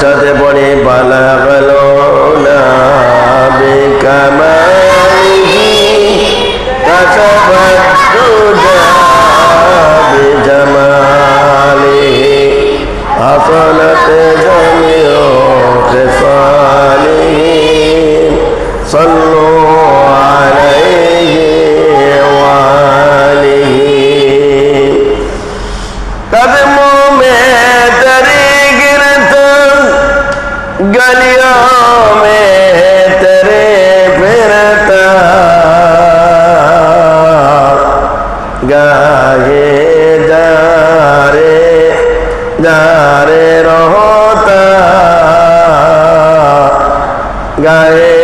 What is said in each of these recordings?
সাথে পড়ে বালাগালো না বিকামালিহি কাসাবাত দুজা বিজামালিহি হাসানাত জামিউ খিসালিহি সাল্লু আলাইহি ওয়া আলিহি কদমों में तेरी गलियों में तेरे फिरता गाहे जारे रहता गाहे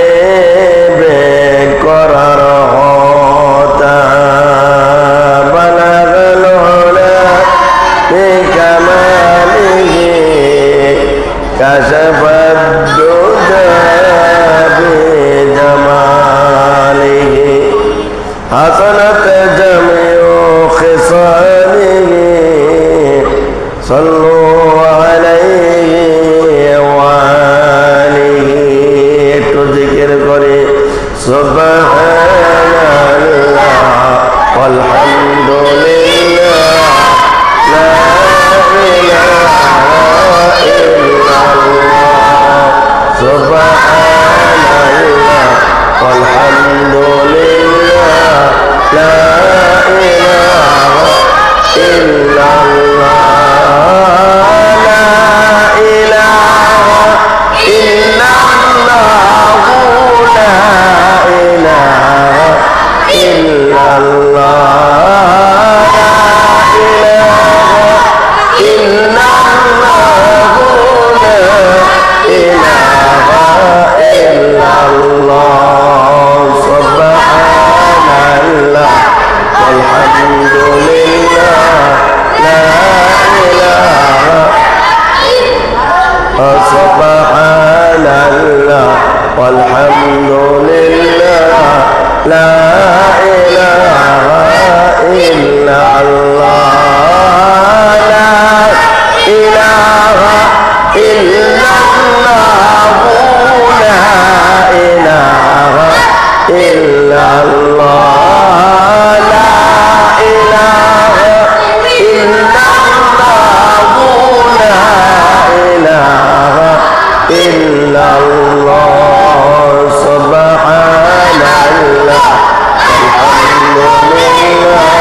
बेकरार होता बलगलो बिकमालिही कशफत दुजा बिजमालिही हसनत जमीउ खिसालिही सल्लु अलैहि वा आलिही একটু জিকির করে সুবহানাল্লাহ ওয়ালহামদুলিল্লাহ লা ইলাহা ইল্লাল্লাহ সুবহানাল্লাহ ওয়ালহামদুলিল্লাহ লা ইলাহা ইল্লাল্লাহ লা ইলাহা ইল্লাল্লাহ লা ইলাহা ইল্লাল্লাহ Walhamdulillah la ilaha illallah la ilaha illallah la ilaha illallah la ilaha illallah la ilaha illallah subhanallah alhamdulillah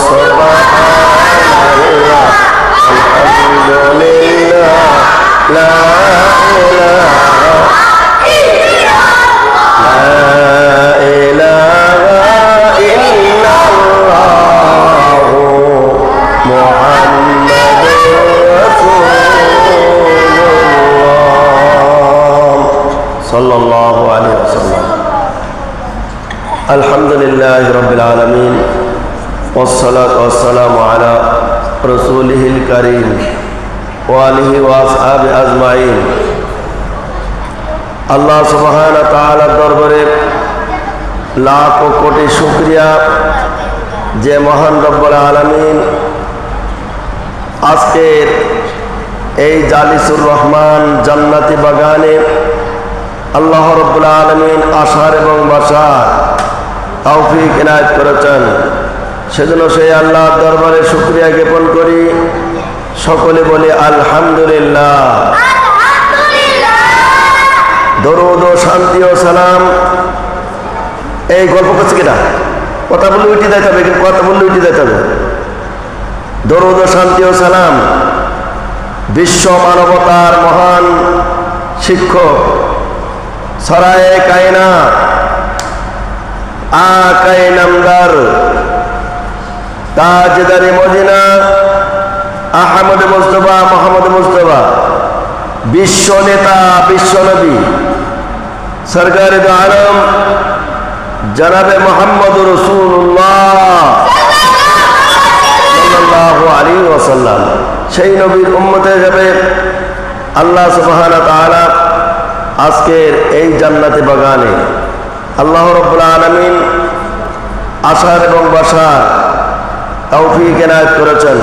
subhanallah alhamdulillah la ilaha illallah Muhammadur Rasulullah sallallahu alaihi wasallam alhamdulillahi rabbil alamin wassalatu wassalamu ala rasulihil karim wa alihi wa ashabi ajma'in Allah subhanahu wa ta'ala দরবারে লাখ কোটি শুকরিয়া যে মহান রব্বুল আলামিন আজকের এই জালিসুর রহমান জান্নাতি বাগানে আল্লাহ রাব্বুল আলামিন আশার এবং বাসার তৌফিক ইনায়েত করেছেন সেজন্য সেই আল্লাহর দরবারে শুকরিয়া জ্ঞাপন করি সকলে বলি আলহামদুলিল্লাহ দরুদ ও শান্তি ও সালাম এই গল্প করছে কিনা? কথা বললে উঠে যেতে হবে, কিন্তু কথা বললে উঠে যেতে হবে। দরুদ ও শান্তি ও সালাম বিশ্ব মানবতার মহান শিক্ষক সরায়ে কায়নাত আকায়ে নামদার তাজদারে মদিনা আহমদ মুস্তফা মোহাম্মদ মুস্তফা বিশ্ব নেতা বিশ্ব নবী সরকারে দো আলম জনাবে মোহাম্মদ রাসূলুল্লাহ সাল্লাল্লাহু আলাইহি ওয়াসাল্লাম, সেই নবীর উম্মতে যাবে আল্লাহ সুবহানাহু ওয়া তাআলা আজকের এই জান্নাতি বাগানে আল্লাহ রাব্বুল আলামিন আসার এবং বসার তৌফিক এনায়েত করেছেন।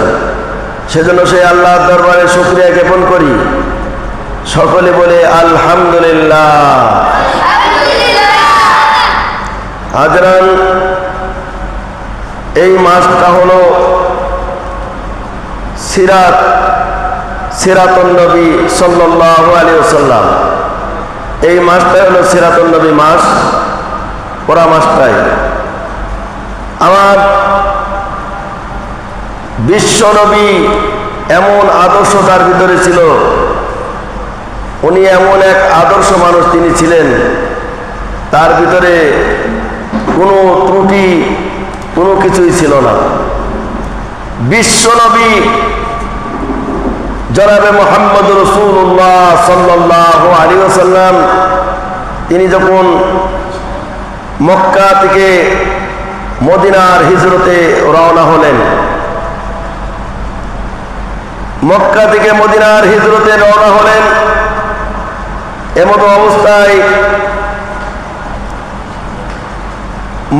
সেজন্য সেই আল্লাহর দরবারে শুকরিয়া জ্ঞাপন করি। সকলে বলে আলহামদুলিল্লাহ। হাজরান, এই মাসটা হলো সিরাতুন নবী সাল্লাল্লাহু আলাইহি ওয়াসাল্লাম। এই মাসটাই হলো সিরাতুন নবী মাস, পুরা মাসটাই। আমার বিশ্ব নবী এমন আদর্শ তার ভিতরে ছিল, উনি এমন এক আদর্শ মানুষ তিনি ছিলেন, তার ভিতরে কোনো ত্রুটি কোনো কিছুই ছিল না। বিশ্ব নবী জনাবে মুহাম্মদ রাসূলুল্লাহ সাল্লাল্লাহু আলাইহি ওয়াসাল্লাম তিনি যখন মক্কা থেকে মদিনার হিজরতে রওনা হলেন, মক্কা থেকে মদিনার হিজরতে রওনা হলেন, এমন অবস্থায়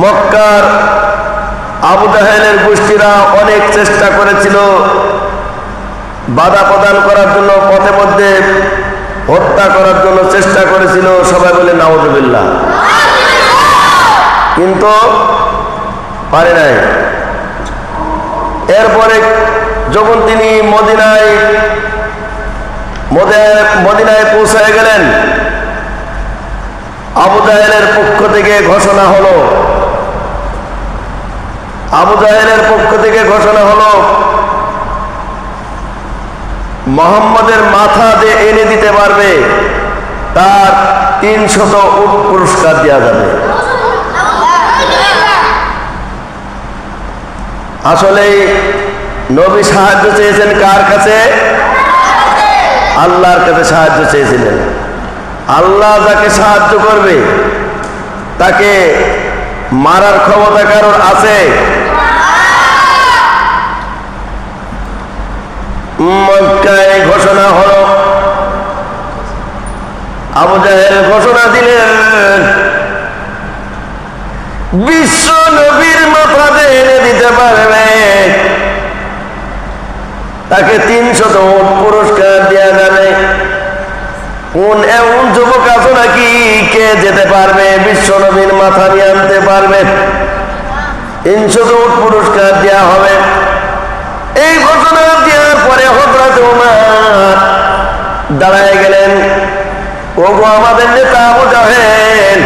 মক্কার আবু জাহেলের গোষ্ঠীরা অনেক চেষ্টা করেছিল বাধা প্রদান করার জন্য, পথে মধ্যে হত্যা করার জন্য চেষ্টা করেছিল। সবাই বলে নাউযুবিল্লাহ, কিন্তু পারে নাই। এরপরে যখন তিনি মদিনায় পৌঁছে গেলেন, আবু জাহেলের পক্ষ থেকে ঘোষণা হলো, মুহাম্মদের মাথা যে এনে দিতে পারবে তার 300 উট পুরস্কার দেওয়া যাবে। আসলে নবী সাহায্য চেয়েছেন কার কাছে? আল্লাহর কাছে সাহায্য চেয়েছিলেন। আল্লাহ যাকে সাহায্য করবে তাকে মারার ক্ষমতা কারোর আছে? মক্কায় ঘোষণা হলো, আবু জাহেল ঘোষণা দিলেন বিশ্ব নবীর মাথা এনে দিতে পারবে তাকে 300 উট পুরস্কার দেওয়া যাবে। কোন এমন যুবক আছে নাকি কে যেতে পারবে বিশ্ব নবীর মাথা নিয়ে আনতে পারবে? 300 উট পুরস্কার দেওয়া হবে। এই ঘোষণা দেওয়ার পরে হযরত ওমর দাঁড়ায় গেলেন, ওগো আমাদের নেতা আবু জাহেল,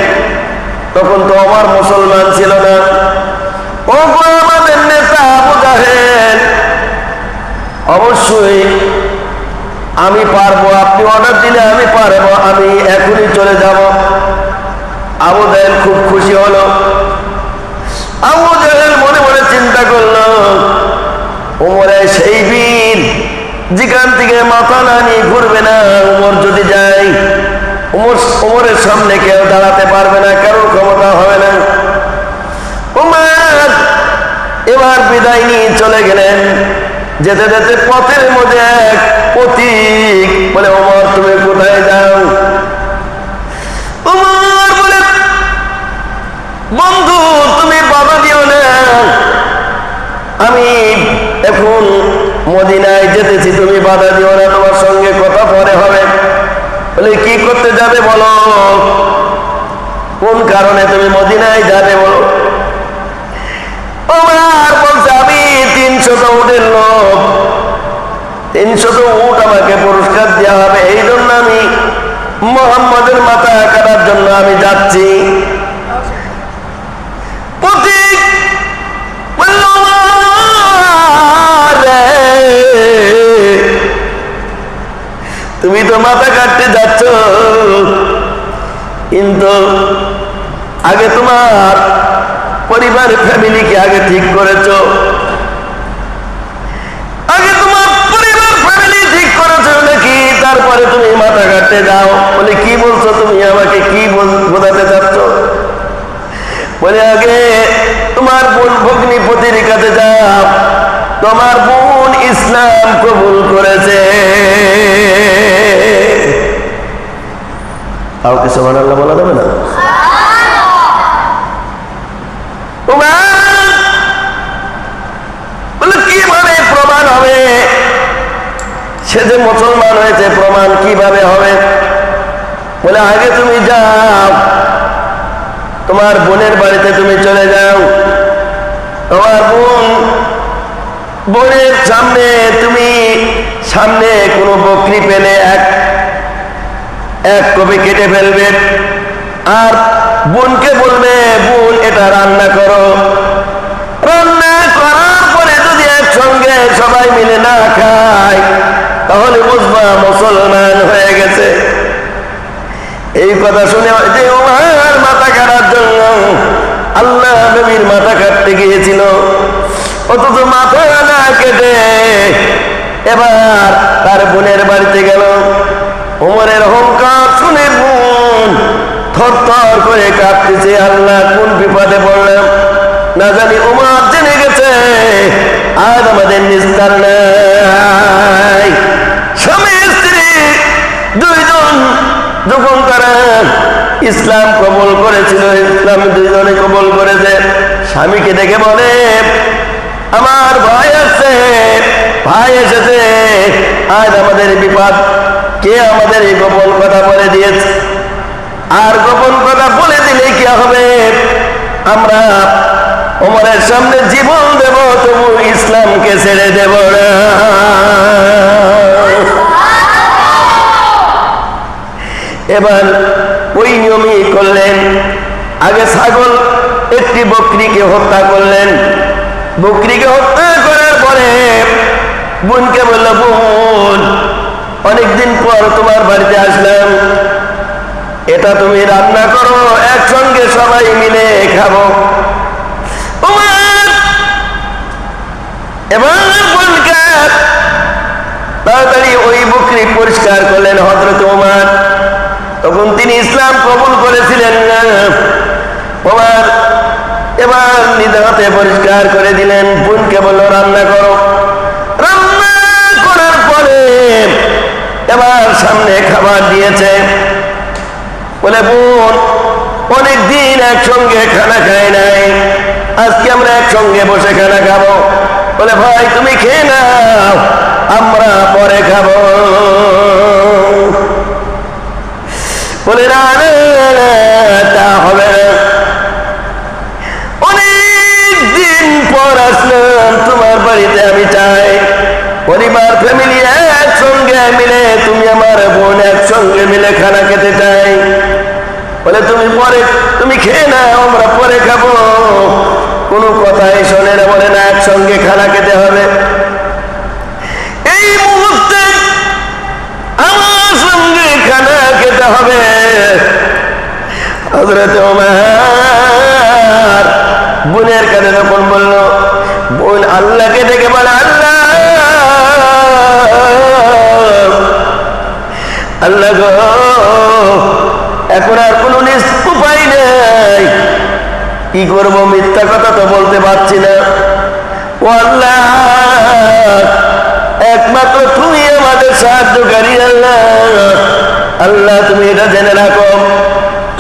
তখন তো ওমর মুসলমান ছিল না। ওগো আমাদের নেতা আবু জাহেল, অবশ্যই আমি পারবো, আপনি অর্ডার দিলে আমি পারবো, আমি এখনই চলে যাব। আবু জাহেল খুব খুশি হলো। আবু জাহেল মনে মনে চিন্তা করলো, ওমরে সেই বীর যেখান থেকে মাথা না নিয়ে ঘুরবে না, ওমর যদি যায় ওমরের সামনে কেউ দাঁড়াতে পারবে না, কারোর ক্ষমতা হবে না। ওমর এবার বিদায় নিয়ে চলে গেলেন। যেতে যেতে পথের মধ্যে এক পথিক বলে, ওমর তুমি কোথায় যাও? ওমর বলে, বন্ধু তুমি বাধা দিও না, আমি এখন মদিনায় যেতেছি, তুমি বাধা দিও না, তোমার সঙ্গে কথা পরে হবে। বলে কি করতে যাবে বলো, কোন কারণে তুমি মদিনায় যাবে বলো। ওমর বলছে, আমি 300 উটের লোক, 300 উট আমাকে পুরস্কার দেওয়া হবে, এই জন্য আমি মুহাম্মদের মাথা কাটার জন্য আমি যাচ্ছি। তো মাথা কাটতে যাচ্ছ, কিন্তু আগে তোমার পরিবার ফ্যামিলিকে আগে ঠিক করেছ, আগে তোমার পরিবার ফ্যামিলি ঠিক করেছো নাকি? তারপরে তুমি মাথা কাটতে যাও। বলে কি বলছো তুমি, আমাকে কি বোঝাতে চাচ্ছ? বলে আগে তোমার বোন ভগ্নী পতির কাছে যাও, তোমার বোন ইসলাম কবুল করেছে। কাউকে সুবহানাল্লাহ বলা যাবে না? বলে কিভাবে প্রমাণ হবে সে যে মুসলমান হয়েছে? প্রমাণ কিভাবে হবে? বলে আগে তুমি যাও, তোমার বোনের বাড়িতে তুমি চলে যাও, তোমার বোনের সামনে তুমি সামনে কোনো বকরি পেলে এক কপি কেটে ফেলবে, আর বোনকে বলবে বোন এটা রান্না করো। রান্না করার পরে যদি একসঙ্গে সবাই মিলে না খায় তাহলে বুঝবা মুসলমান হয়ে গেছে। এই কথা শুনে যে ওমর মাথা কাটার জন্য আল্লাহ নবীর মাথা কাটতে গিয়েছিল, অথচ মাথা না কেটে এবার তার বোনের বাড়িতে গেল। ওমরের অহংকার শুনে বোন থরথর করে কাঁপতেছে, আল্লাহ কোন বিপদে পড়লাম, না জানি ওমর জেনে গেছে আজ আমাদের নিস্তার নাই। স্বামী স্ত্রী দুইজন যখন তারা ইসলাম কবুল করেছিল, ইসলাম দুইজনে কবুল করেছে, স্বামীকে দেখে বলে আমার ভাই আসছে, ভাই এসেছে, আজ আমাদের বিপদ। কে আমাদের এই গোপন কথা বলে দিয়েছে? আর গোপন কথা বলে দিলে কি হবে? আমরা ওমরের সামনে জীবন দেব, তবু ইসলামকে ছেড়ে দেব না। এবার ওই নিয়মই করলেন। আগে ছাগল একটি বকরিকে হত্যা করলেন, বকরিকে হত্যা করার পরে বোনকে বলল, বোন অনেকদিন পর তোমার বাড়িতে আসলাম, এটা তুমি রান্না করো, একসঙ্গে সবাই মিলে খাবো। এবার বোনকে তাড়াতাড়ি ওই বকরি পরিষ্কার করলেন হযরত ওমর। তখন তিনি ইসলাম কবুল করেছিলেন না। ওমর এবার নিজ হাতে পরিষ্কার করে দিলেন, বোনকে বলল রান্না করো। রান্না করার পরে এবার সামনে খাবার দিয়েছে। বলে বোন অনেকদিন একসঙ্গে খানা খাই নাই, আজকে আমরা একসঙ্গে বসে খানা খাবো। বলে ভাই তুমি খেয়ে নাও, আমরা পরে খাবো। বলে না তা হবে না, অনেকদিন পর আসলাম তোমার বাড়িতে, আমি চাই পরিবার ফ্যামিলি একসঙ্গে মিলে, তুমি আমার বোন একসঙ্গে মিলে খানা খেতে চাই। বলে তুমি খেয়ে নাও, আমরা পরে খাবো। কোনো কথাই শোনে না, বলে না একসঙ্গে খানা খেতে হবে। এই মুহূর্তে আমার সঙ্গে খানা খেতে হবে। হযরত ওমর বোনের কাছে যখন বলল, বোন আল্লাহকে ডেকে বলে, আল্লাহ গো এখন আর কোনো উপায় নেই, কি করবো, মিথ্যা কথা তো বলতে পারছি না। ও আল্লাহ একমাত্র তুমি আমাদের সাহায্যকারী। আল্লাহ আল্লাহ তুমি এটা জেনে রাখো,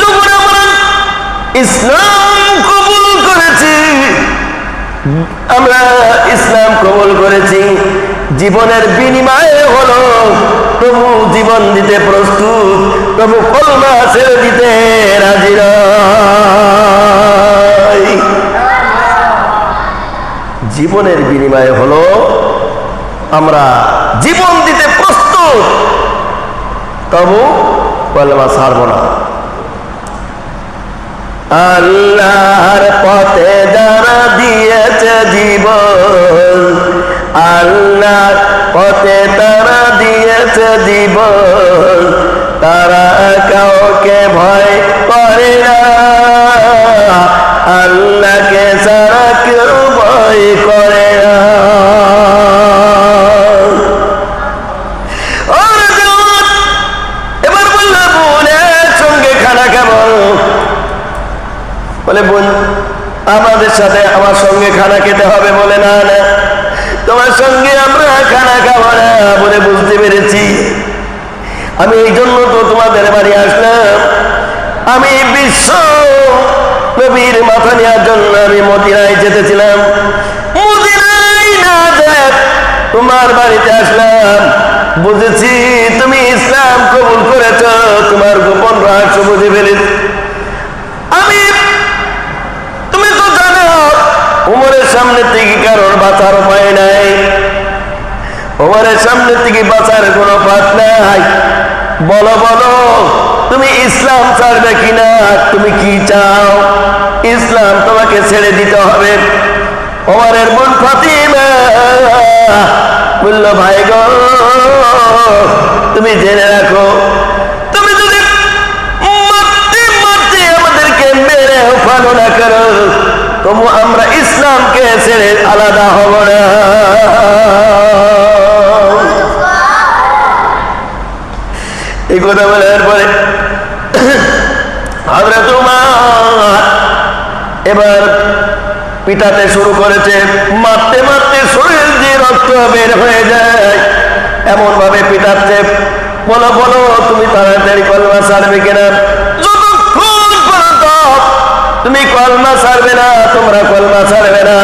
যখন আমরা ইসলাম কবুল করেছি, আমরা ইসলাম কবুল করেছি, জীবনের বিনিময়ে হলো প্রভু জীবন দিতে প্রস্তুত, প্রভু কলমা ছেড়ে দিতে রাজি নয়। জীবনের বিনিময়ে হলো আমরা জীবন দিতে প্রস্তুত, তবু কলমা ছাড়ব না। আল্লাহর পথে যারা দিয়েছে জীবন, আল্লাহর পথে তারা দিয়েছে জীবন, তারা কাউকে ভয় করে না, আল্লাহকে ছাড়া কেউ ভয় করে না। এবার বললো বোনের সঙ্গে খানা খাবো। বলে বোন আমাদের সাথে আমার সঙ্গে খানা খেতে হবে। বলে না না, তোমার সঙ্গে আমরা খানা খাবো না। বলে বুঝতে পেরেছি, আমি এই জন্য তো তোমাদের বাড়ি আসলাম। আমি বিশ্ব নবীর মাথা নেওয়ার জন্য আমি মদিনায় যেতেছিলাম। মদিনায় না যায় তোমার বাড়িতে আসলাম। বুঝেছি তুমি ইসলাম কবুল করেছ, তোমার গোপন রহস্য বুঝে ফেলেছি আমি। তুমি তো জানো উমরের সামনে থেকে কারোর বাঁচার উপায় নাই, উমরের সামনে থেকে বাঁচার কোনো পথ নাই। বলো বলো তুমি ইসলাম ছাড়বে কিনা, তুমি কি চাও? ইসলাম তোমাকে ছেড়ে দিতে হবে। ওমরের বোন ফাতিমা বলল ভাই গো তুমি জেনে রাখো, তুমি যদি মারতে মারতে আমাদেরকে মেরে ফালো না করো, তবু আমরা ইসলামকে ছেড়ে আলাদা হব না। এই কথা বলার পরে হযরত উমর এবার পিটাতে শুরু করেছে। মারতে মারতে শরীর দিয়ে রক্ত বের হয়ে যায়, এমন ভাবে পিটাচ্ছে। বলো বলো তুমি তাড়াতাড়ি কলমা ছাড়বে কিনা? যতক্ষণ পর্যন্ত তুমি কলমা ছাড়বে না, তোমরা কলমা ছাড়বে না,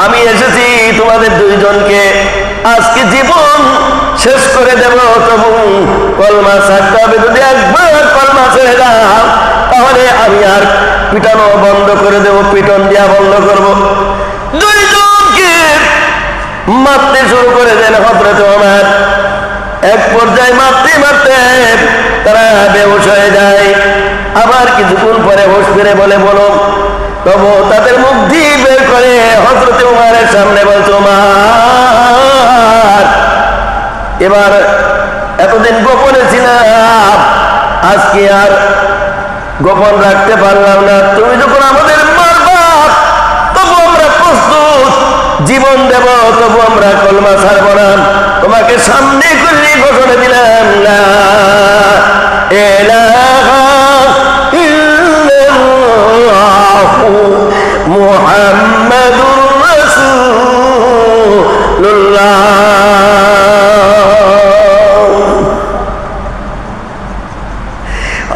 আমি এসেছি তোমাদের দুইজনকে আজকে জীবন শেষ করে দেব। তবু কলমা ছাড়তে হবে। যদি একবার কলমা ছেড়ে দাও তাহলে আমি আর পিটানো বন্ধ করে দেব, পিটন দেওয়া বন্ধ করব। দুইজনকে মারতে শুরু করে দেন হযরত ওমর। এক পর্যায়ে মারতে মারতে তারা বেহুশ হয়ে যায়। আবার কিছুক্ষণ পরে হুঁশ ফিরে বলে বলো, তবু তাদের মুখ দিয়ে বের করে হযরত ওমরের সামনে বলছো ওমর এবার এতদিন গোপনে ছিলাম, আজকে আর গোপন রাখতে পারলাম না। তুমি যখন আমাদের মারবা তবু আমরা প্রস্তুত, জীবন দেব, তবু আমরা কলমা ছাড়ব না। তোমাকে সামনে করলে ঘোষণা দিলাম না ইলাহা ইল্লাল্লাহু মুহাম্মাদুর রাসূলুল্লাহ।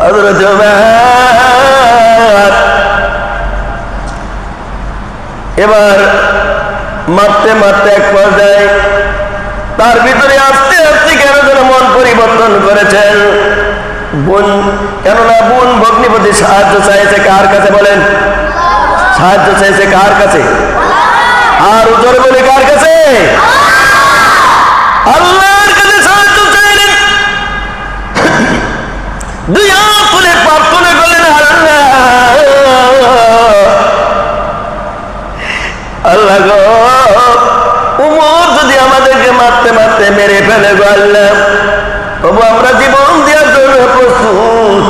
হযরত ওমর এবার মারতে মারতে এক পর্যায়ে তার ভিতরে আস্তে আস্তে কেন যেন মন পরিবর্তন করেছেন। বোন, কেননা বোন ভগ্নিপতি সাহায্য চাইছে কার কাছে? বলেন, সাহায্য চাইছে কার কাছে? আর উত্তরে বলে কার কাছে? আল্লাহর কাছে সাহায্য চাইলেন। দুই হাত তুলে প্রার্থনা করলেন, আল্লাহ গো উমর যদি আমাদেরকে মারতে মারতে মেরে ফেলে গো আল্লাহ, তবু আমরা জীবন দেওয়ার জন্য প্রস্তুত।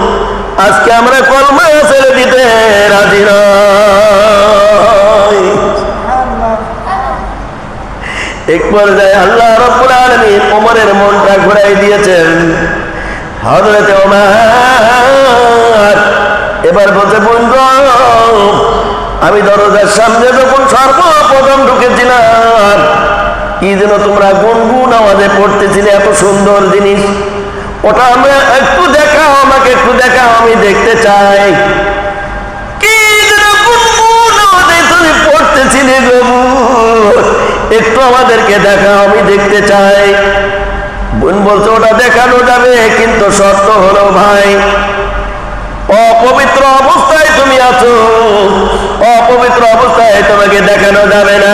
আজকে আমরা কলমা ছেড়ে দিতে রাজি নই। এক পর্যায়ে আল্লাহ রাব্বুল আলামিন ওমরের মনটা ঘুরাই দিয়েছেন। হযরত ওমর এবার বলতে বন্ধু, আমি দরজার সামনে যখন সর্বপ্রথম ঢুকেছিলাম কি যেন তোমরা গুনগুন আওয়াজে পড়তেছিলে, এত সুন্দর জিনিস, ওটা আমরা একটু দেখাও, আমাকে একটু দেখাও, আমি দেখতে চাই। কি যেন গুনগুন আওয়াজে তুমি পড়তেছিলে গো, একটু আমাদেরকে দেখাও, আমি দেখতে চাই। বোন বলছে ওটা দেখানো যাবে, কিন্তু শর্ত হলো ভাই অপবিত্র অবস্থায় তুমি আছো, অপবিত্র অবস্থায় তোমাকে দেখানো যাবে না।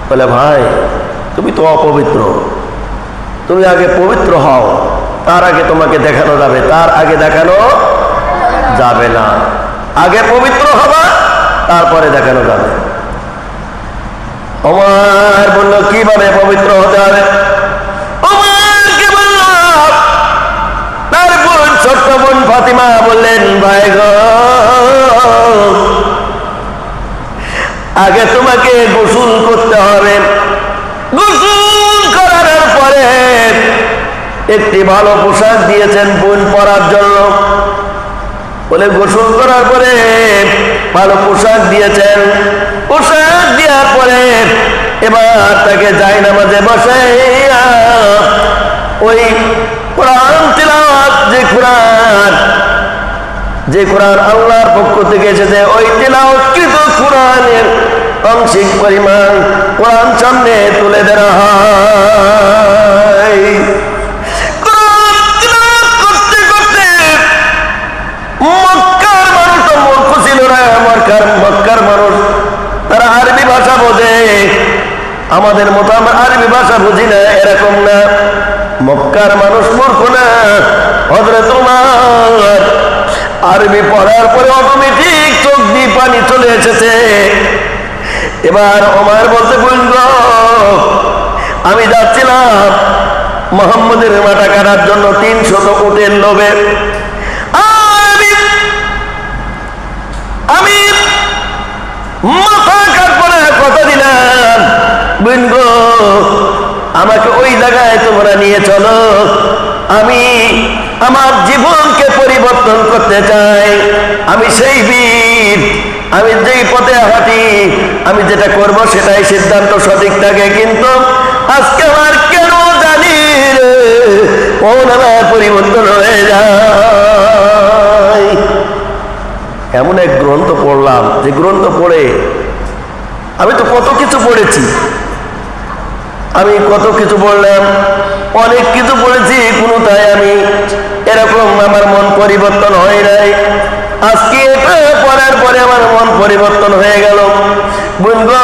বলে ভাই তুমি তো অপবিত্র, তুমি আগে পবিত্র হও, তার আগে তোমাকে দেখানো যাবে, তার আগে দেখানো যাবে না। আগে পবিত্র হবা, তারপরে দেখানো যাবে। ওমর বলল কিভাবে পবিত্র হতে হবে? ওমরকে বলল, তার বোন ছোট্ট বোন ফাতিমা বললেন, ভাই গো, আগে তোমাকে গোসল করতে হবে। গোসল করার পরে একটি ভালো পোশাক দিয়েছেন বোন পরার জন্য। বলে গোসল করার পরে ভালো পোশাক দিয়েছেন। পোশাক দেওয়ার পরে এবার তাকে জায়নামাজে বসাইয়া ওই কোরআন তিলাওয়াত, যে কোরআন আল্লাহর পক্ষ থেকে এসেছে, ওই তিলাওয়াতকৃত কোরআনের আংশিক পরিমাণ কোরআন সামনে তুলে দেওয়া হয়। কোরআন তিলাওয়াত করতে করতে মক্কার মানুষ তো মূর্খ ছিল না। মক্কার মানুষ তারা আরবি ভাষা বোঝে, আমাদের মতো আমরা আরবি ভাষা বুঝি না, এরকম না। মক্কার মানুষ মূর্খ না। হযরত ওমর আরবি পড়ার পরে অটোমেটিক চোখ দিয়ে পানি চলে এসেছে। এবার ওমর বলতে বলল, আমি যাচ্ছিলাম মুহাম্মদের মাথা কাটার জন্য 300 উটের লোভে। আমি মাথা কাটবো না কথা দিলাম। বোন গো, আমাকে ওই জায়গায় তোমরা নিয়ে চলো। আমি আমার জীবনকে পরিবর্তন করতে চাই। আমি সেই বীর, আমি যেই পথে হাঁটি, আমি যেটা করব সেটাই সিদ্ধান্ত সঠিক থাকে। কিন্তু আজকে আমার কেন জানি মন আমার পরিবর্তন হয়ে যায়। এমন এক গ্রন্থ পড়লাম, যে গ্রন্থ পড়ে আমি তো কত কিছু পড়েছি, আমি কত কিছু পড়লাম, অনেক কিছু পড়েছি, কোনোটাই আমি এরকম আমার মন পরিবর্তন হয় নাই। আজকে এটা পড়ার পরে আমার মন পরিবর্তন হয়ে গেল। বলবো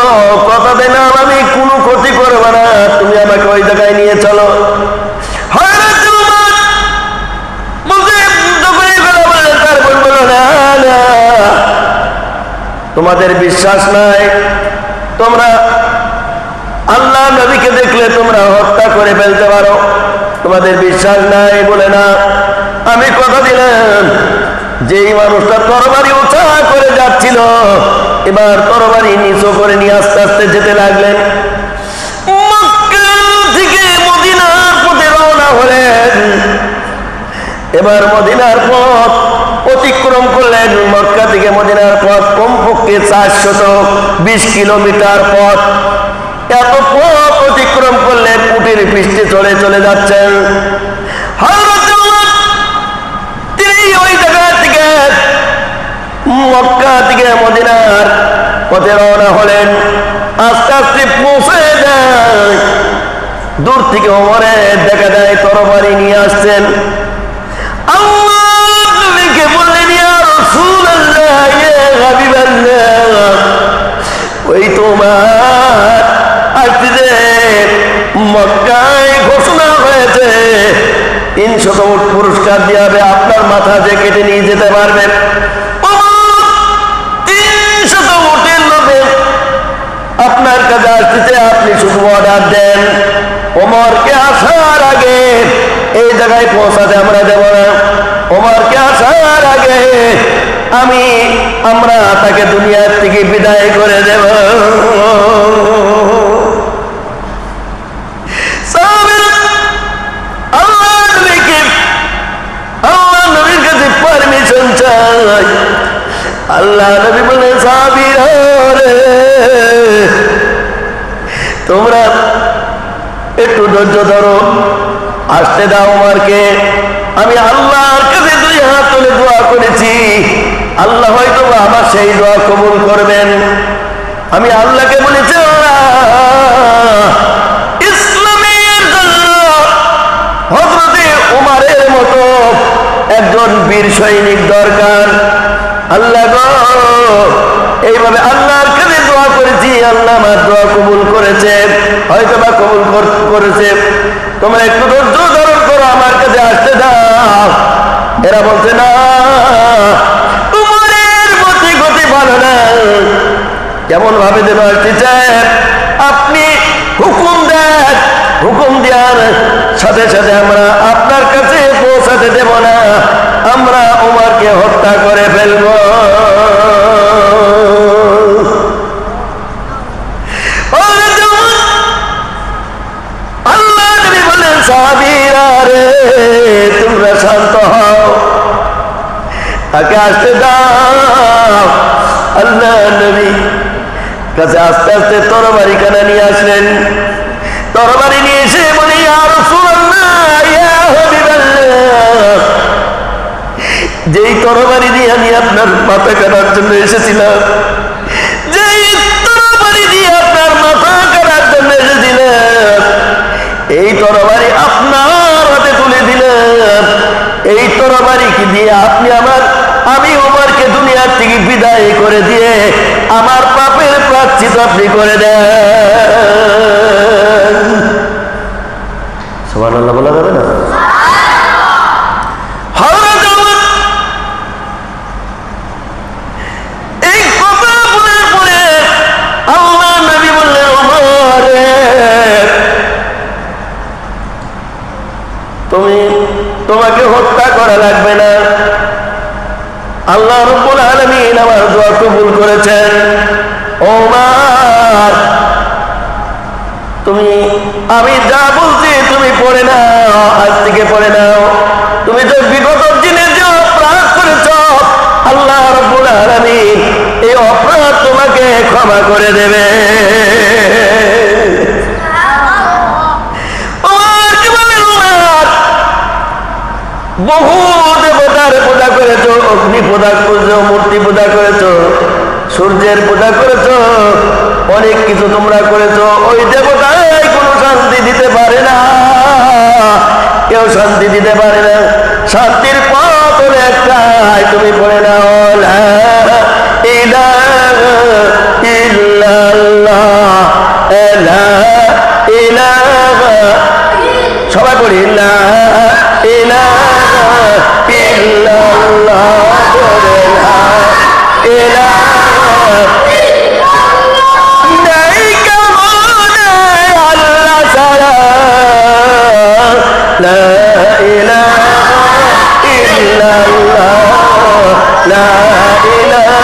কথা দিলাম আমি কোনো ক্ষতি করবো না, তুমি আমাকে ওই জায়গায় নিয়ে চলো। তোমাদের বিশ্বাস নাই, তোমরা আল্লাহ নবীকে দেখলে তোমরা হত্যা করে ফেলতে পারো, তোমাদের বিশ্বাস নাই বলে না। আমি কথা দিলাম, যেই মানুষটা তরবারি উঁচা করে যাচ্ছিল, এবার তরবারি নিচু করে নিয়ে আস্তে আস্তে যেতে লাগলেন। মক্কা থেকে মদিনার পথে রওনা হলেন। এবার মদিনার পথ অতিক্রম করলেন। মক্কা থেকে মদিনার পথ কমপক্ষে 420 কিলোমিটার পথ। এত পথ অতিক্রম করলেন, উটের পৃষ্ঠে চলে চলে যাচ্ছেন। তিনি ওই জায়গা থেকে মক্কা থেকে মদিনার পথে রওনা হলেন। আস্তে আস্তে পৌঁছে যায়, দূর থেকে ওমরে দেখা যায় তরবারি নিয়ে আসছেন। আল্লাহকে বললেন, ইয়া রাসূলুল্লাহ, ইয়া হাবিবাল্লাহ, ওই তোমার আসতে মক্কায় ঘোষণা হয়েছে 300 উট পুরস্কার দেওয়া হবে, আপনার মাথা যে কেটে নিয়ে যেতে পারবেন। 300 উটের লোভে আপনার কাছে আসতেছে, আপনি শুধু অর্ডার দেন। ওমরকে আসার আগে এই জায়গায় পৌঁছাতে আমরা দেব না। ওমরকে আসার আগে আমরা তাকে দুনিয়ার থেকে বিদায় করে দেব। আল্লাহ নবীর কাছে পারমিশন চাই। আল্লাহ নবী বলে, সাহাবীর রে, তোমরা একটু ধৈর্য ধরো, আসতে দাও ওমরকে। আমি আল্লাহর কাছে 2 হাত তুলে দোয়া করেছি, আল্লাহ হয়তো আমার সেই দোয়া কবুল করবেন। আমি আল্লাহকে বলেছি, ইসলামের জন্য হযরতে ওমরের মতো একজন বীর সৈনিক দরকার। আল্লাহ গো, এইভাবে আল্লাহর কাছে দোয়া করেছি, আল্লাহ আমার দোয়া কবুল করেছে, হয়তো বা কবুল করেছে। তোমরা একটু ধৈর্য ধারণ করো, আমার কাছে আসতে দাও। এরা বলছে, না, তোমার গতি ভালো না, কেমন ভাবে যেন আসতেছে, সাথে সাথে আমরা আপনার কাছে পৌঁছাতে দেব না, আমরা ওমরকে হত্যা করে ফেলব। আল্লাহ নবী বললেন, সাহাবীরা রে তোমরা শান্ত হও, তাকে আসতে দাও। আল্লাহ নবী কাছে আস্তে আস্তে তরবারি কানা নিয়ে আসলেন। তরবারি নিয়ে এসে বলি, ইয়া রাসূলুল্লাহ, ইয়া হাবিবাল্লাহ, যেই তরবারি দিয়ে আমি আপনার মাথা কাটার জন্য এসেছিলাম, যেই তরবারি দিয়ে আপনার মাথা কাটার জন্য এসেছিলাম, এই তরবারি আপনার হাতে তুলে দিলাম। এই তরবারি কি দিয়ে আমি ওমরকে দুনিয়ার থেকে বিদায় করে দিয়ে আমার পাপের প্রায়শ্চিত্ত আপনি করে দেন। সুবহানাল্লাহ বলা যাবে না? এই কথা বলার পরে আল্লাহ নবী বললেন, ওমর তোমাকে হত্যা করা লাগবে না, আল্লাহ রাব্বুল আলামিন আমার দোয়া কবুল করেছেন। ওমর আমি যা বলছি তুমি পড়ে নাও, আজ থেকে পড়ে নাও। তুমি যে বিগত দিনে যে অপরাধ করেছ, আল্লাহ রাব্বুল আলামিন এই অপরাধ তোমাকে ক্ষমা করে দেবে। বহু দেবতার পূজা করেছ, অগ্নি পূজা করেছ, মূর্তি পূজা করেছ, সূর্যের পূজা করেছ, অনেক কিছু তোমরা করেছ। ওই দেবতায় কোনো শান্তি দিতে পারে না, কেউ শান্তি দিতে পারে না। শান্তির পথ হলো একটাই, তুমি পড়ে নাও, লা ইলাহা ইল্লাল্লাহ, লা ইলাহা, সবাই পড়ি, লা ইলাহা ইল্লাল্লাহ, লা ইলাহা নাই কামনা আল্লাহ ছাড়া, লা ইলাহা ইল্লাল্লাহ, লা ইলাহা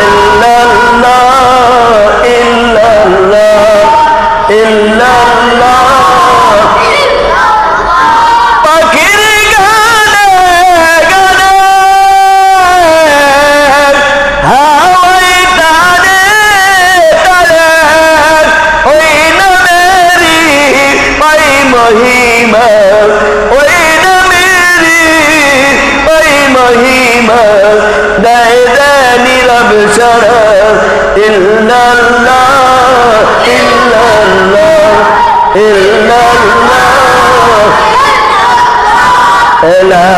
ইল্লাল্লাহ, ইল্লাল্লাহ, ইল্লাল্লাহ। পাখির গানে গানে হাওয়াই টানে টানে ওই নামেরই পাই মহিমা, ওই নামেরই পাই মহিমা, দেয় দেয় নীরব সারা, ইল্লাল্লাহ ইল্লাল্লাহ ইল্লাল্লাহ, লা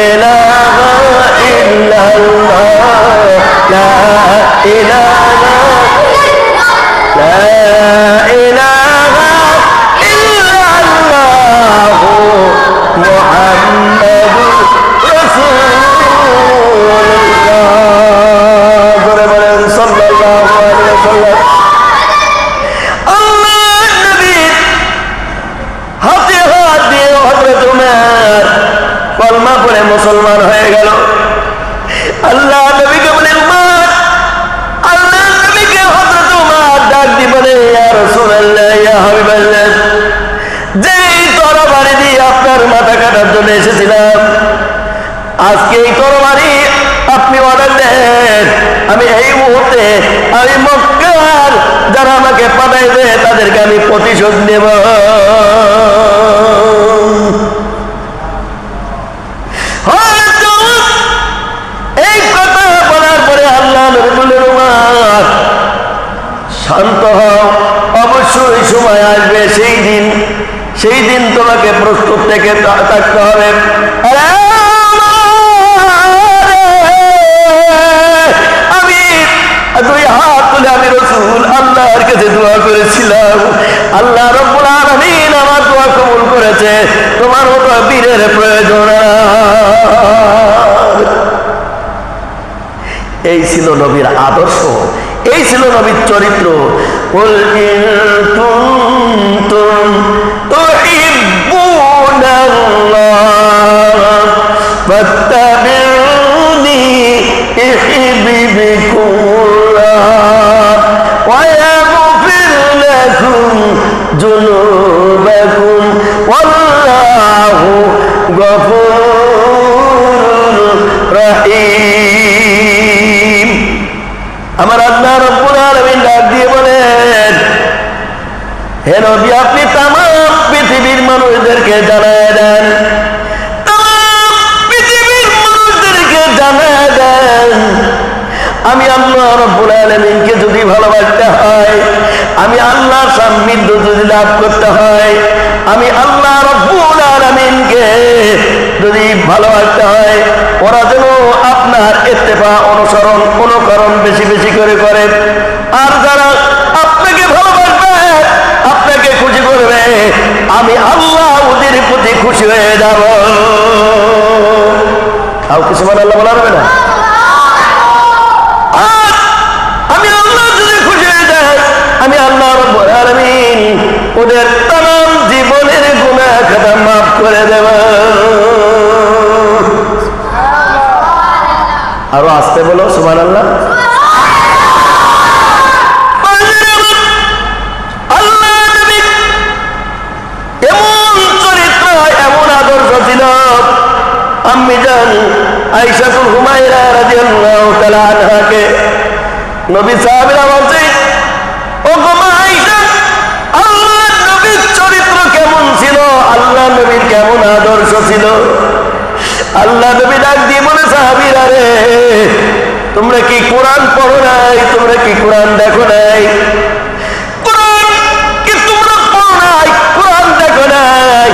ইলাহা ইল্লাল্লাহ, লা ইলাহা, লা ইলাহা ইল্লাল্লাহ, মুহাম্মাদুর রাসূলুল্লাহ। করে বলেন সাল্লাল্লাহু আলাইহি ওয়াসাল্লাম। আল্লাহ নবী হাতে হাত দিয়ে হযরত উমর কলমা পড়ে মুসলমান হয়ে গেল। আল্লাহ নবীকে বলে, উমর, আল্লাহ নবীকে হযরত উমর ডাক দিয়ে বলে, ইয়া রাসূলুল্লাহ, ইয়া হাবিবাল্লাহ, যেই তরবারি দিয়ে আপনার মাথা কাটার জন্য এসেছিলাম, আজকে এই তরবারি আপনি অর্ডার দেন, আমি এই মুহূর্তে আমি মক্কার যারা আমাকে পাঠাইবে তাদেরকে আমি প্রতিশোধ নেব। এই কথা বলার পরে আল্লাহ নবী বললেন, উমর শান্ত হও, অবশ্যই সময় আসবে, সেই দিন তোমাকে প্রস্তুত থেকে থাকতে হবে। আমি দুই হাত তুলে আমি রাসূল আল্লাহর কাছে দোয়া করেছিলাম, আল্লাহ রাব্বুল আলামিন আমার দোয়া কবুল করেছে, তোমার মতো বীরের প্রয়োজন। এই ছিল নবীর আদর্শ, এই ছিল নবীর চরিত্র। কুল ইন কুনতুম তুহিব্বুনাল্লাহ ফাত্তাবিউনি ইউহিব্বুকুমুল্লাহ ওয়া ইয়াগফির লাকুম যুনুবাকুম ওয়াল্লাহু গফুরুর রহিম। আমার আল্লাহ রব্বুল আলামিন ডাক দিয়ে বলেন, হে নবী আপনি তামাম পৃথিবীর মানুষদেরকে জানায় দেন, তামাম পৃথিবীর মানুষদেরকে জানায় দেন, আমি আল্লাহ রব্বুল আলামিনকে যদি ভালোবাসতে হয়, আমি আল্লাহর সান্নিধ্য যদি লাভ করতে হয়, আমি আল্লাহ রব্বুল আলামিনকে যদি ভালোবাসতে হয়, ওরা যেন আপনার ইত্তেবা অনুকরণ বেশি বেশি করে করে। আর যারা আপনাকে ভালোবাসবে, আপনাকে খুশি করবে, আমি আল্লাহ ওদের প্রতি খুশি হয়ে যাব। আর কিছু মানে আল্লাহ বলা হবে না। আর আমি আল্লাহ যদি খুশি হয়ে যাই, আমি আল্লাহ রব্বুল আলামিন ওদের তামাম জীবনের গুনাহ খাতা মাফ করে দেব। আরো আসতে বলো সুবহানাল্লাহ। আল্লাহ নবী এমন চরিত্র, এমন আদর্শ ছিল। আম্মি জান আয়েশাতুল হুমায়রা রাদিয়াল্লাহু তাআলা আনহাকে নবী সাহাবীরা বলছে, ও গো মা আয়েশা, আল্লাহ নবীর চরিত্র কেমন ছিল, আল্লাহ নবীর কেমন আদর্শ ছিল। আল্লাহ নবী ডাক দিয়ে বলে, সাহাবীরা রে, তোমরা কি কোরআন পড়ো নাই? তোমরা কি কোরআন দেখো নাই? কোরআন কি তোমরা পড়ো নাই? কোরআন দেখো নাই?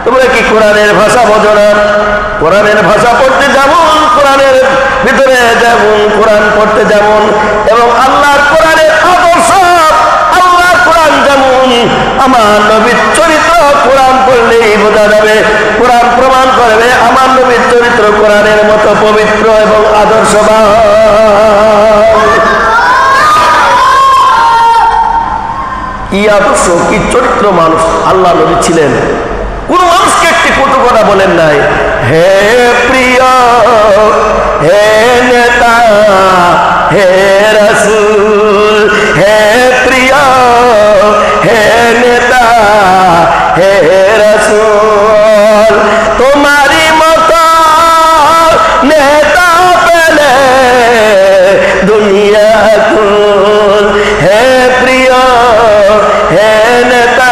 তোমরা কি কোরআনের ভাষা বোঝো না? কোরআনের ভাষা পড়তে যেমন, কোরআনের ভিতরে যেমন, কোরআন পড়তে যেমন, এবং আল্লাহর কোরআনের আদর্শ, আল্লাহর কোরআন যেমন, আমার নবীর চরিত্র কোরআন পড়লেই বোঝা যাবে। কোরআন প্রমাণ করবে আমার নবীর চরিত্র কোরআনের মতো পবিত্র এবং আদর্শবান। কি আদর্শ, কি চরিত্র মানুষ আল্লাহ নবী ছিলেন। কোন মানুষকে একটি কটু কথা বলেন নাই। হে প্রিয়, হে নেতা, হে রাসূল, হে প্রিয়, হে নেতা, হে রাসূল, তোমারই মতো নেতা পেলে দুনিয়া কুল। হে প্রিয়, হে নেতা,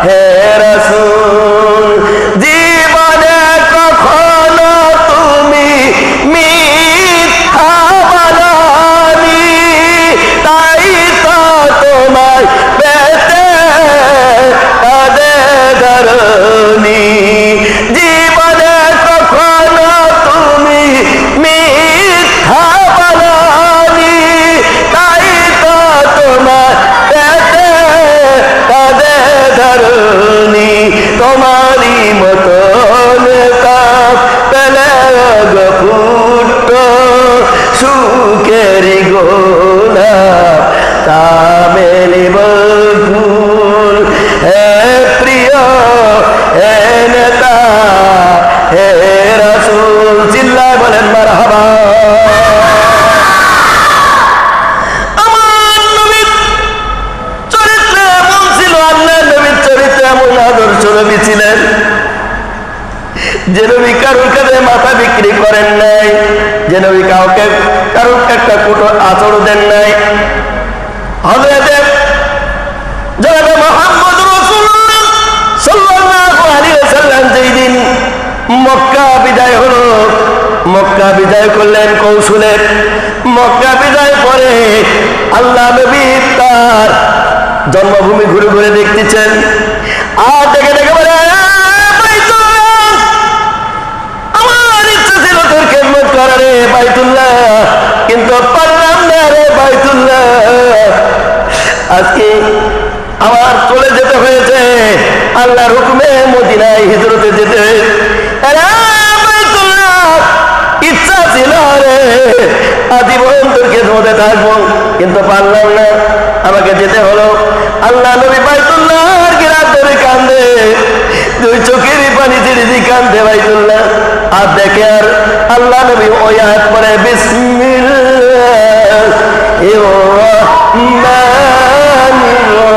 হে রাসূল, জীবনে কখনো তুমি মিথ্যা বলোনি, তাই তো তোমার পেটে কাঁদে ধরণী। জীবনে কখনো তুমি মিথ্যা বলোনি, তাই তো তোমার পেটে কাঁদে ধরণী। তোমারই মতো নেতা পেলে গপুট সুখের গোলাপ কামেলি বকুল। হে প্রিয়, হে নেতা, হে রাসূল, চিল্লায় বলেন মারহাবা। আমার নবীর চরিত্র এমন ছিল, আল্লাহ নবীর চরিত্র এমন আদর্শ নবী ছিলেন যে নবী কারোর কাছে মাথা বিক্রি করেন নাই, যে নবী কাউকে কারোর একটা কুটো আচর দেন নাই। হযরতে জনাব মুহাম্মদ রাসূলুল্লাহ সাল্লাল্লাহু আলাইহি ওয়াসাল্লাম যেই দিন মক্কা বিদায় হলো, মক্কা বিদায় করলেন কৌশলে। মক্কা বিদায় পরে আল্লাহ নবী তার জন্মভূমি ঘুরে ঘুরে দেখতেছেন। আর দেখে দেখে বলে, আমার ইচ্ছা ছিল তোর খেদমত করার রে বাইতুল্লাহ, কিন্তু পারলাম না রে বাইতুল্লাহ। আজকে আমার চলে যেতে হয়েছে, আল্লাহর হুকুমে মদিনায় হিজরতে যেতে হয়েছে। ইচ্ছা ছিল রে আজীবন তোর খেদমতে থাকবো, কিন্তু পারলাম না। আল্লাহ নবী বাইতুল্লাহর গিরাত ধরে কান্দে, দুই চোখেরই পানি ছেড়ে দিয়ে কান্দে বাইতুল্লাহ। আর দেখে আর আল্লাহ নবী ওই আয়াত পড়ে বিসমিল্লাহির রাহমানির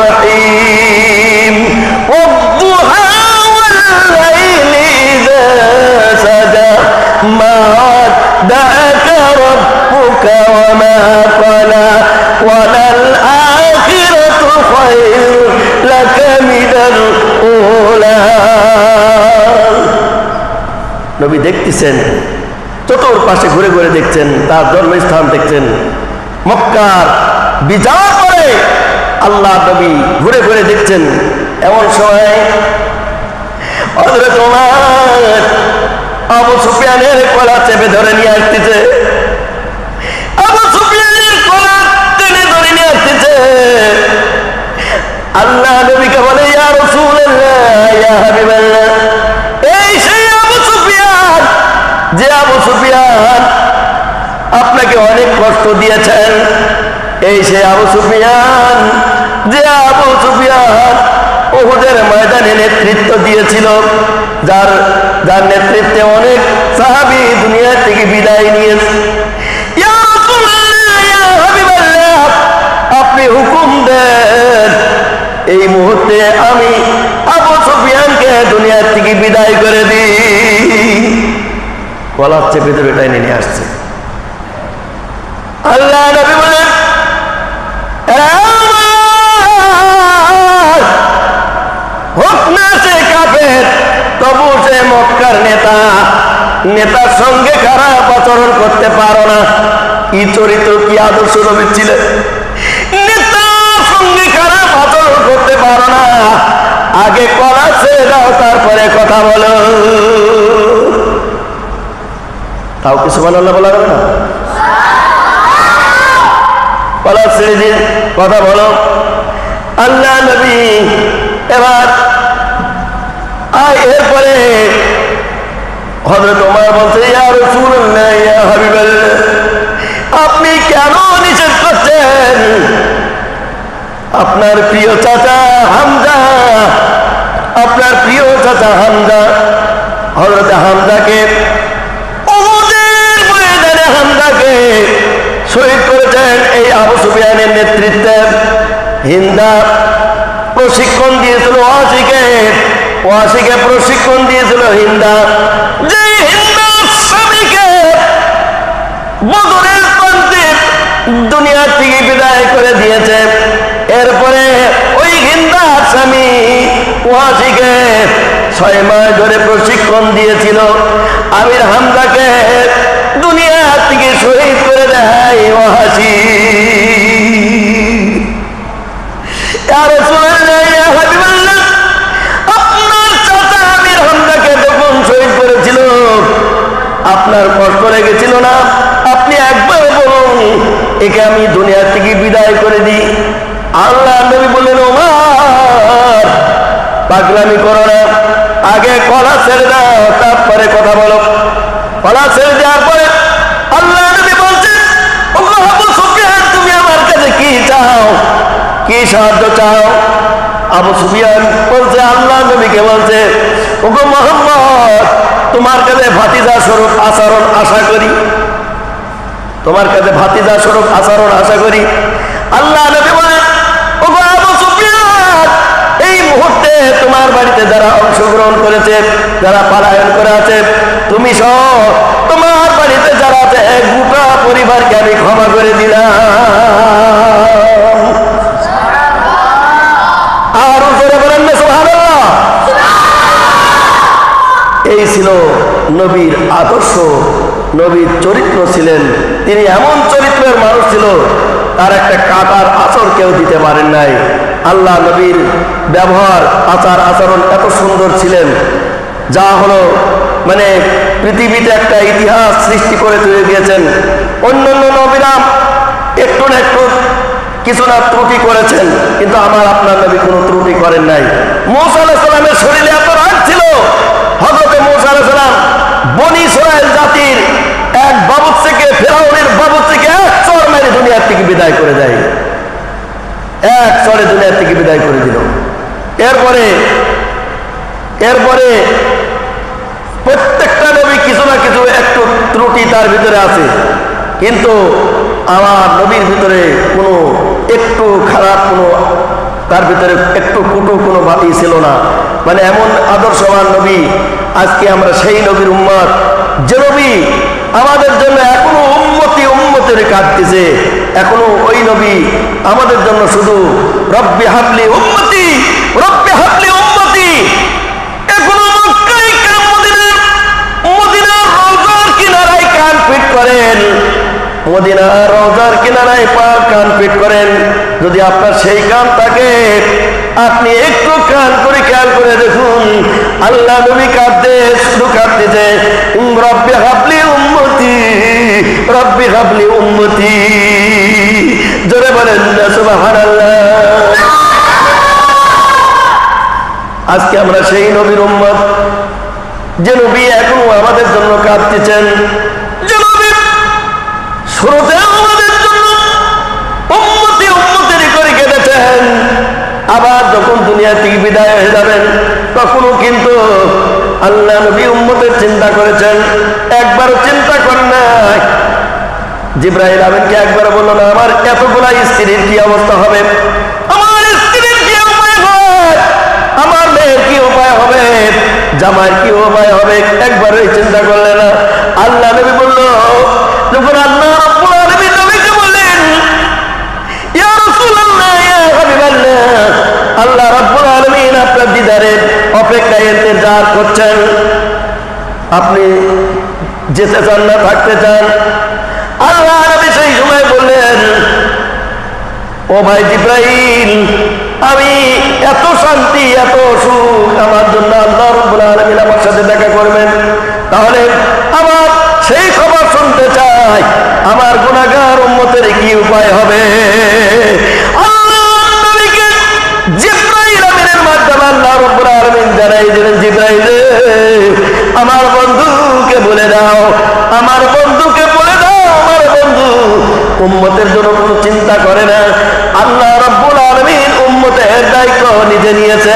রাহিম ওয়াদ-দুহা ওয়াল-লাইলি ইযা সাজা মা ওয়াদ্দা'আকা রাব্বুকা ওয়া মা ক্বালা ওয়ালাল আখিরাতু খায়রুন লাকা মিনাল উলা। নবী দেখতেছেন, চতুর্পাশে ঘুরে ঘুরে দেখছেন, তার জন্মস্থান দেখছেন মক্কার বিজয় করে আল্লাহ নবী ঘুরে ঘুরে দেখছেন। এমন সময় হযরত ওমর আবু সুফিয়ানের গলা চেপে ধরে নিয়ে আসতেছে, আবু সুফিয়ানের গলা টেনে ধরে নিয়ে আসতেছে। আল্লাহ নবীকে বলে ইয়া রাসূলুল্লাহ ইয়া হাবিবাল্লাহ, এই সেই আবু সুফিয়ান যে আবু সুফিয়ান আপনাকে অনেক কষ্ট দিয়েছেন, এই সেই আবু সুফিয়ান যে আবু সুফিয়ান উহুদের ময়দানে নেতৃত্ব দিয়েছিল, যার নেতৃত্বে অনেক সাহাবী দুনিয়া থেকে বিদায় নিয়েছে। ইয়া রাসূলুল্লাহ ইয়া হাবিবাল্লাহ, আপনি হুকুম দেন এই মুহূর্তে আমি আবু সুফিয়ানকে দুনিয়া থেকে বিদায় করে দিই। গলার চেপে ধরে টেনে নিয়ে আসছে। আল্লাহ নবী বলেন হোক না সে কাফের, তবু সে মক্কার নেতা, নেতার সঙ্গে খারাপ আচরণ করতে পারো না। কি চরিত্র, কি আদর্শ নবী ছিলেন, নেতার সঙ্গে খারাপ আচরণ করতে পারো না, আগে কলা ছেড়ে দাও তারপরে কথা বলো। তাও কি সুবহানাল্লাহ বলা যাবে না? কলা ছেড়ে দিয়ে কথা বলো। আল্লাহ নবী এবার এরপরে হযরত ওমর বলছে ইয়া রাসূলুল্লাহ ইয়া হাবিবাল্লাহ, আপনি কেন নিষেধ করছেন? আপনার প্রিয় চাচা হামজা, আপনার প্রিয় চাচা হামজা, হযরত হামজাকে উহুদের ময়দানে হামজাকে শহীদ করেছেন এই আবু সুফিয়ানের নেতৃত্বে। হিন্দা প্রশিক্ষণ দিয়েছিল ওয়াসিকে প্রশিক্ষণ দিয়েছিল হিন্দা, যে হিন্দা স্বামীকে বদরের প্রান্তে দুনিয়া থেকে বিদায় করে দিয়েছে। এরপরে ওই হিন্দা স্বামী ওয়াসিকে 6 মাস ধরে প্রশিক্ষণ দিয়েছিল। আমির হামজাকে দুনিয়া থেকে শহীদ করে দেয় ওয়াসি। ইয়া রাসূলুল্লাহ ইয়া হাবিবাল্লাহ, আপনার চাচা আমির হামজাকে যখন শহীদ করেছিল আপনার কষ্ট লেগেছিল না? আপনি একবার বলুন একে আমি দুনিয়া থেকে বিদায় করে দিই। আল্লাহ নবী বললেন ওমর পাগলামি করো না, আগে কলা ছেড়ে দাও তারপরে কথা বলো। কলা ছেড়ে দেওয়ার পরে আল্লাহ নবী বলছেন ওগো আবু সুফিয়ান, তুমি আমার কাছে কি চাও, কি সাহায্য চাও? আবু সুফিয়ান বলছে, আল্লাহ নবীকে বলছে ওগো মুহাম্মদ, তোমার কাছে ভাতিজা স্বরূপ আচরণ আশা করি, তোমার কাছে ভাতিজা স্বরূপ আচরণ আশা করি। আল্লাহ নবী বলেন ওগো আবু সুফিয়ান, এই মুহূর্তে তোমার বাড়িতে যারা অংশগ্রহণ করেছে, যারা পলায়ন করে আছে, তুমি সহ তোমার বাড়িতে যারা আছে গোটা পরিবারকে আমি ক্ষমা করে দিলাম। আর উপরে বলেন না সুবহানাল্লাহ। এই ছিল নবীর আদর্শ, নবীর চরিত্র ছিলেন। তিনি এমন চরিত্রের মানুষ ছিল, তার একটা কাটার আচর কেউ দিতে পারেন নাই। আল্লাহ নবীর ব্যবহার, আচার আচরণ এত সুন্দর ছিলেন, যা হলো মানে পৃথিবীতে একটা ইতিহাস সৃষ্টি করে তুলে দিয়েছেন। অন্যান্য নবীরা একটু না একটু কিছু না ত্রুটি করেছেন, কিন্তু আমার আপনার নবী কোনো ত্রুটি করেন নাই। মূসা আলাইহিস সালামের শরীরে এত রাগ ছিল, হযরত মূসা আলাইহিস সালাম বনী ইসরাইল জাতির এক বাবুর্চিকে, ফেরাউনের বাবুর্চিকে এক চড় মেরে দুনিয়ার থেকে বিদায় করে দেয়। এক চড়ে দুনিয়া থেকে বিদায় করে দিল। এরপরে প্রত্যেকটা নবী কিছু না কিছু একটু ত্রুটি তার ভিতরে আছে, কিন্তু আমার নবীর ভিতরে কোনো একটু খারাপ কোনো তার ভিতরে একটু কুটু কোনো বাতি ছিল না। মানে এমন আদর্শবান নবী। আজকে আমরা সেই নবীর উম্মত, যে নবী আমাদের জন্য এখনো উম্মতের কাঁদতেছে। এখনো ওই নবী আমাদের জন্য শুধু রব্বি হাবলি উম্মতি, রব্বি হাবলি উম্মতি। এখনো মদিনার রওজার কিনারায় কান পিট করেন, মদিনার রওজার কিনারায় কান পিট করেন। যদি আপনার সেই কান থাকে, আপনি একটু কান করে খেয়াল করে দেখুন, আল্লাহ নবী কাঁদতে, শুধু কাঁদতেছে রব্বি হাবলি উম্মতি, রব্বি হাবলি উম্মতি। জোরে বলেন না সুবহানাল্লাহ। আজকে আমরা সেই নবীর উম্মত, যে নবী এখনো আমাদের জন্য কাঁদতেছেন, যে নবী শুরুতে আমাদের জন্য উম্মতের করে কেঁদেছেন। আবার যখন দুনিয়া থেকে বিদায় হয়ে যাবেন, তখনও কিন্তু আল্লাহ নবী উম্মতের চিন্তা করেছেন। একবারও চিন্তা করেন না। জিবরাইল আমিনকে একবার বলল না, আমার এতগুলা স্ত্রীর কি অবস্থা হবে, আমার স্ত্রীর কি উপায় হবে, আমার মেয়ের কি উপায় হবে, জামাইয়ের কি উপায় হবে, একবারই চিন্তা করলে না। আল্লাহ নবী বলল, যখন আল্লাহ রাব্বুল আলামিন নবীকে বললেন, ইয়া রাসূলুল্লাহ, ইয়া হাবিবাল্লাহ, আল্লাহ রাব্বুল আলামিন আপনার দিদারের অপেক্ষায় ইন্তজার করছেন, আপনি যেতে চান না থাকতে চান? আল্লাহ নবী সেই সময় বললেন, ও ভাই জিবরাইল, আমি এত শান্তি, এত সুখ আমার জন্য আল্লাহ রাব্বুল আলামিন আমার সাথে দেখা করবেন, তাহলে আমার সেই খবর শুনতে চাই, আমার গুনাহগার উম্মতের কি উপায় হবে। আল্লাহ নবীকে জিবরাইল আমিনের মাধ্যমে আল্লাহ রাব্বুল আলামিন জানাই দিলেন, জিবরাইল আমার বন্ধুকে বলে দাও, আমার বন্ধুকে বলে দাও, আমার বন্ধু উম্মতের জন্য কোনো চিন্তা করে না। আল্লাহ রাব্বুল আলামিন উম্মতের দায়িত্ব নিজে নিয়েছে।